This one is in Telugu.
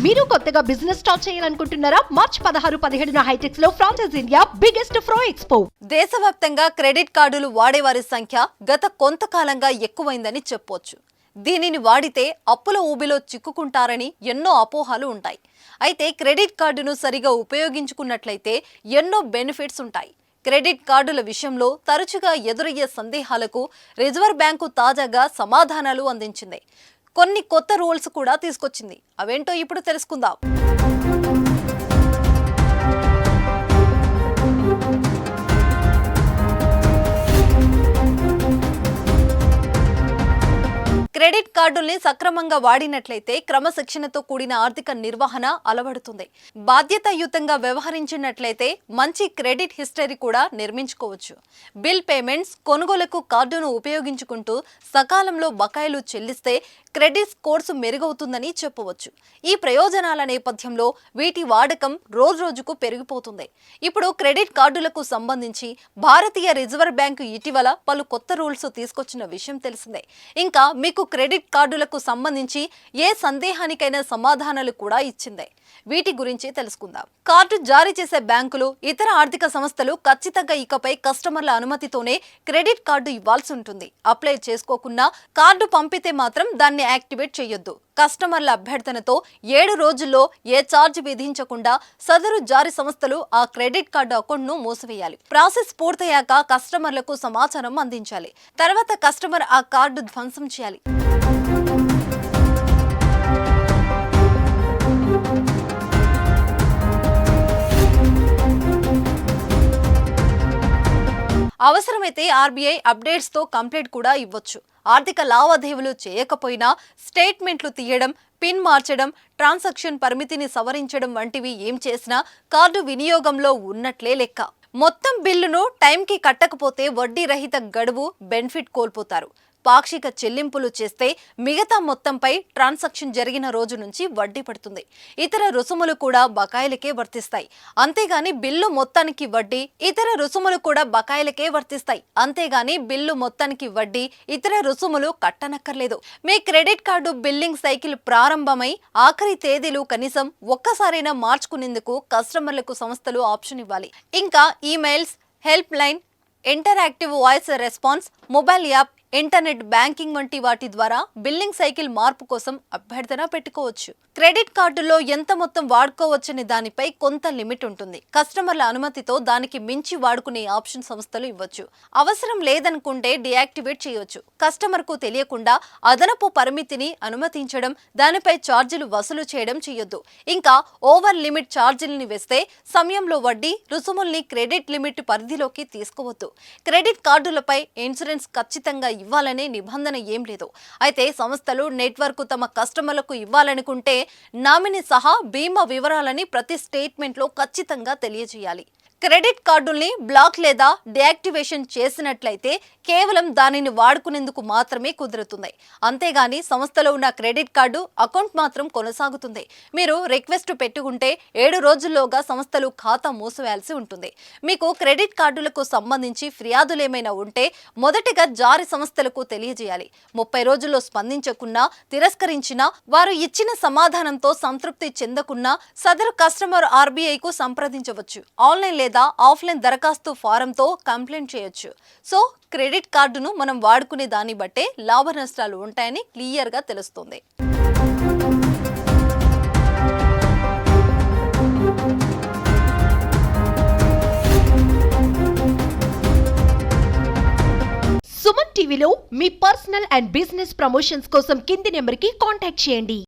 మీరు కొత్తగా బిజినెస్ స్టార్ట్ చేయాలనుకుంటున్నారా? మార్చ్ 16-17 హైటెక్స్ లో ఫ్రాన్సెస్ ఇండియా బిగ్గెస్ట్ ఫ్రో ఎక్స్పో. దేశవ్యాప్తంగా క్రెడిట్ కార్డులు వాడేవారి సంఖ్య గత కొంతకాలంగా ఎక్కువైందని చెప్పొచ్చు. దీనిని వాడితే అప్పుల ఊబిలో చిక్కుకుంటారని ఎన్నో అపోహలు ఉంటాయి. అయితే క్రెడిట్ కార్డును సరిగా ఉపయోగించుకున్నట్లయితే ఎన్నో బెనిఫిట్స్ ఉంటాయి. క్రెడిట్ కార్డుల విషయంలో తరచుగా ఎదురయ్యే సందేహాలకు రిజర్వ్ బ్యాంకు తాజాగా సమాధానాలు అందించింది. కొన్ని కొత్త రూల్స్ కూడా తీసుకొచ్చింది. అవేంటో ఇప్పుడు తెలుసుకుందాం. క్రెడిట్ కార్డుల్ని సక్రమంగా వాడినట్లయితే క్రమశిక్షణతో కూడిన ఆర్థిక నిర్వహణ అలవడుతుంది. బాధ్యతాయుతంగా వ్యవహరించినట్లయితే మంచి క్రెడిట్ హిస్టరీ కూడా నిర్మించుకోవచ్చు. బిల్ పేమెంట్స్, కొనుగోలుకు కార్డును ఉపయోగించుకుంటూ సకాలంలో బకాయిలు చెల్లిస్తే క్రెడిట్ స్కోర్స్ మెరుగవుతుందని చెప్పవచ్చు. ఈ ప్రయోజనాల నేపథ్యంలో వీటి వాడకం రోజురోజుకు పెరిగిపోతుంది. ఇప్పుడు క్రెడిట్ కార్డులకు సంబంధించి భారతీయ రిజర్వ్ బ్యాంకు ఇటీవల పలు కొత్త రూల్స్ తీసుకొచ్చిన విషయం తెలిసిందే. ఇంకా మీకు క్రెడిట్ కార్డులకు సంబంధించి ఏ సందేహానికైనా సమాధానాలు కూడా ఇచ్చిందే. వీటి గురించి తెలుసుకుందాం. కార్డు జారీ చేసే బ్యాంకులు, ఇతర ఆర్థిక సంస్థలు ఖచ్చితంగా ఇకపై కస్టమర్ల అనుమతితోనే క్రెడిట్ కార్డు ఇవ్వాల్సి ఉంటుంది. అప్లై చేసుకోకున్నా కార్డు పంపితే మాత్రం దాన్ని యాక్టివేట్ చేయొద్దు. కస్టమర్ల అభ్యర్థనతో 7 రోజుల్లో ఏ ఛార్జ్ విధించకుండా సదరు జారీ సంస్థలు ఆ క్రెడిట్ కార్డు అకౌంట్ను మూసివేయాలి. ప్రాసెస్ పూర్తయ్యాక కస్టమర్లకు సమాచారం అందించాలి. తర్వాత కస్టమర్ ఆ కార్డు ధ్వంసం చేయాలి. అవసరమైతే ఆర్బీఐ అప్డేట్స్ తో కంప్లైంట్ కూడా ఇవ్వచ్చు. ఆర్థిక లావాదేవీలు చేయకపోయినా స్టేట్మెంట్లు తీయడం, పిన్ మార్చడం, ట్రాన్సాక్షన్ పరిమితిని సవరించడం వంటివి ఏం చేసినా కార్డు వినియోగంలో ఉన్నట్లే లెక్క. మొత్తం బిల్లును టైంకి కట్టకపోతే వడ్డీ రహిత గడువు బెనిఫిట్ కోల్పోతారు. పాక్షిక చెల్లింపులు చేస్తే మిగతా మొత్తంపై ట్రాన్సాక్షన్ జరిగిన రోజు నుంచి వడ్డీ పడుతుంది. ఇతర రుసుములు కూడా బకాయిలకే వర్తిస్తాయి. అంతేగాని బిల్లు మొత్తానికి వడ్డీ, ఇతర రుసుములు కూడా బకాయిలకే వర్తిస్తాయి. అంతేగాని బిల్లు మొత్తానికి వడ్డీ, ఇతర రుసుములు కట్టనక్కర్లేదు. మీ క్రెడిట్ కార్డు బిల్లింగ్ సైకిల్ ప్రారంభమై ఆఖరి తేదీలు కనీసం ఒక్కసారైనా మార్చుకునేందుకు కస్టమర్లకు సంస్థలు ఆప్షన్ ఇవ్వాలి. ఇంకా emails, help line, interactive voice response, mobile app, internet banking వంటి వాటి ద్వారా బిల్లింగ్ సైకిల్ మార్పు కోసం అభ్యర్థన పెట్టుకోవచ్చు. క్రెడిట్ కార్డులో ఎంత మొత్తం వాడుకోవచ్చనే దానిపై కొంత లిమిట్ ఉంటుంది. కస్టమర్ల అనుమతితో దానికి మించి వాడుకునే ఆప్షన్ సంస్థలు ఇవ్వచ్చు. అవసరం లేదనుకుంటే డియాక్టివేట్ చేయవచ్చు. కస్టమర్ కు తెలియకుండా అదనపు పరిమితిని అనుమతించడం, దానిపై ఛార్జీలు వసూలు చేయడం చేయొద్దు. ఇంకా ఓవర్ లిమిట్ ఛార్జీలని వేస్తే సమయంలో వడ్డీ, రుసుముల్ని క్రెడిట్ లిమిట్ పరిధిలోకి తీసుకోవద్దు. క్రెడిట్ కార్డులపై ఇన్సూరెన్స్ ఖచ్చితంగా ఇవ్వాలనే నిబంధన ఏం లేదు. అయితే సంస్థలు నెట్వర్క్ తమ కస్టమర్లకు ఇవ్వాలనుకుంటే నామినీ సహా బీమా వివరాలని ప్రతి స్టేట్మెంట్ లో ఖచ్చితంగా తెలియజేయాలి. క్రెడిట్ కార్డుల్ని బ్లాక్ లేదా డియాక్టివేషన్ చేసినట్లయితే కేవలం దానిని వాడుకునేందుకు మాత్రమే కుదురుతుంది. అంతేగాని సంస్థలో ఉన్న క్రెడిట్ కార్డు అకౌంట్ మాత్రం కొనసాగుతుంది. మీరు రిక్వెస్ట్ పెట్టుకుంటే 7 రోజుల్లోగా సంస్థలు ఖాతా మూసివేయాల్సి ఉంటుంది. మీకు క్రెడిట్ కార్డులకు సంబంధించి ఫిర్యాదులేమైనా ఉంటే మొదటిగా జారీ సంస్థలకు తెలియజేయాలి. 30 రోజుల్లో స్పందించకున్నా, తిరస్కరించినా, వారు ఇచ్చిన సమాధానంతో సంతృప్తి చెందకున్నా సదరు కస్టమర్ ఆర్బీఐకు సంప్రదించవచ్చు. ఆన్లైన్ లేదా ఆఫ్లైన్ దరఖాస్తు ఫారంతో కంప్లైంట్ చేయొచ్చు. సో క్రెడిట్ కార్డును మనం వాడుకునే దాన్ని బట్టే లాభ నష్టాలు ఉంటాయని క్లియర్గా తెలుస్తుంది. సుమన్ టీవీలో మీ పర్సనల్ అండ్ బిజినెస్ ప్రమోషన్స్ కోసం కింది నెంబర్కి కాంటాక్ట్ చేయండి.